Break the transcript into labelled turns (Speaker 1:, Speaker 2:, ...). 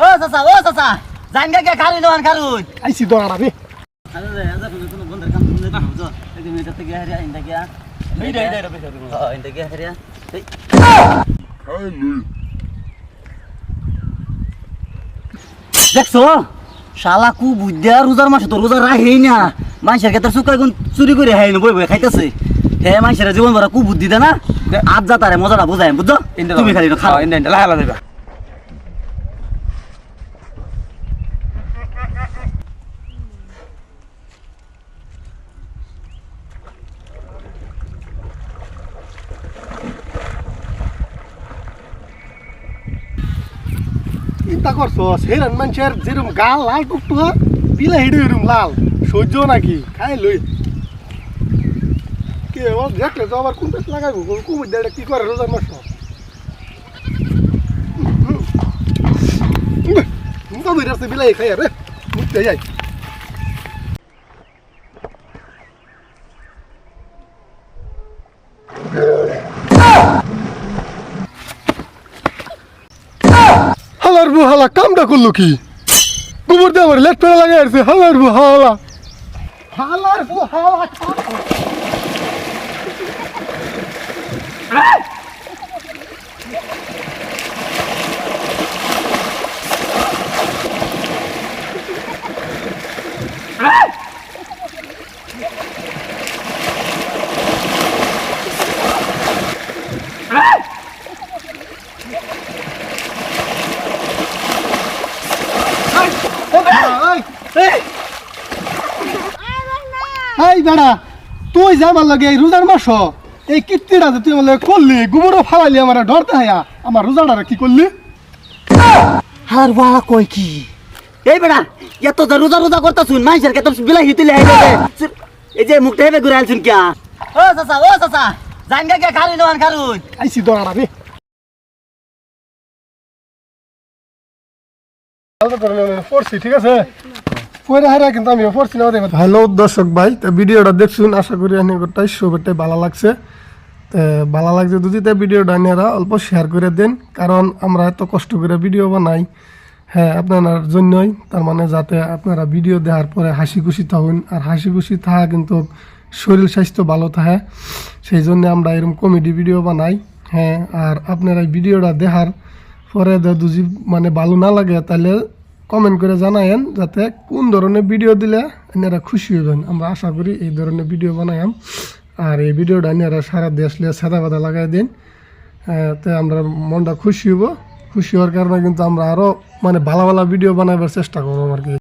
Speaker 1: ও চাচা জানগা কে খালি দোকান খালুন
Speaker 2: আইছি দোকান রে
Speaker 1: আরে রে আজ কোনো বন্ধ কাম করতে না বুঝো এই মিটার থেকে হারিয়া ইন্দা গিয়া এই রে পয়সা দিব ইন্দা গিয়া হারিয়া এই দেখছো শালা কু বুদ্ধা রোজার মাসে তো রোজা রাখেই না মানুষের ক্ষেত্রে চুকাই গুণ চুরি করে হাই বই বই খাইতেছে হে মানুষের জীবন ভরা কু বুদ্ধি দে না আজ যা তারে মজাটা বোঝাই বুঝছো তুমি খালি খাও
Speaker 3: ইন্দা লালা দিবা
Speaker 2: চিন্তা করছো সেরান মানুষের যেরকম গাল লাল টুকটুকা বিলা হিডে এরকম লাল সহ্য নাকি খাই লই কে ও দেখলে তো আবার কোন পেট লাগাবো কোন বুদ্ধাটা কি করে রোজার মাস মুখা ধরে আসতে বিলাই খাই রে মুখতে যাই হালার বু হালা কামটা করলো কি গোবর দিয়ে আমার লেট পেড়া লাগাই আসছে হালার বু হালা হালার বু হালা এই দাঁড়া তুই যাবার লাগে এই রোজার মাস এই কীর্তিটা যে তুই বলে করলি গোবরও ফালাইলি আমার ডরতে হায়া আমার রোজাটা কি করলি
Speaker 1: আর বাড়া কই কি এই বেড়া এত তো রোজা রোজা করতা শুন মানুষের কে তো বিলাই হিতিলে আইবে এই যে মুখটা হেবে ঘুরে আলছুন কিয়া ও চাচা জানগা কে খালি দোকান খালুন
Speaker 2: আইছি দোকান রে পড়ছি ঠিক আছে পরে হারা কিন্তু আমি পড়ছি না হ্যালো দর্শক ভাই তা ভিডিওটা দেখছুন আশা করি অনেকটাই সবটাই ভালো লাগছে ভালো লাগছে যদি তাই ভিডিওটা আপনারা অল্প শেয়ার করে দেন কারণ আমরা এত কষ্ট করে ভিডিও বানাই হ্যাঁ আপনার জন্যই তার মানে যাতে আপনারা ভিডিও দেখার পরে হাসি খুশি থাকুন আর হাসি খুশি থাকা কিন্তু শরীর স্বাস্থ্য ভালো থাকে সেই জন্য আমরা এরকম কমেডি ভিডিও বানাই হ্যাঁ আর আপনারা এই ভিডিওটা দেখার পরে যদি মানে ভালো না লাগে তাহলে কমেন্ট করে জানায়েন যাতে কোন ধরনের ভিডিও দিলে আপনারা খুশি হবেন আমরা আশা করি এই ধরনের ভিডিও বানাইম আর এই ভিডিওটা আপনারা সারা দেশলে সাদা বাদা লাগাই দিন তো আমরা মনটা খুশি হব খুশি হওয়ার কারণে কিন্তু আমরা আরও মানে ভালো ভালো ভিডিও বানাবার চেষ্টা করবো আর কি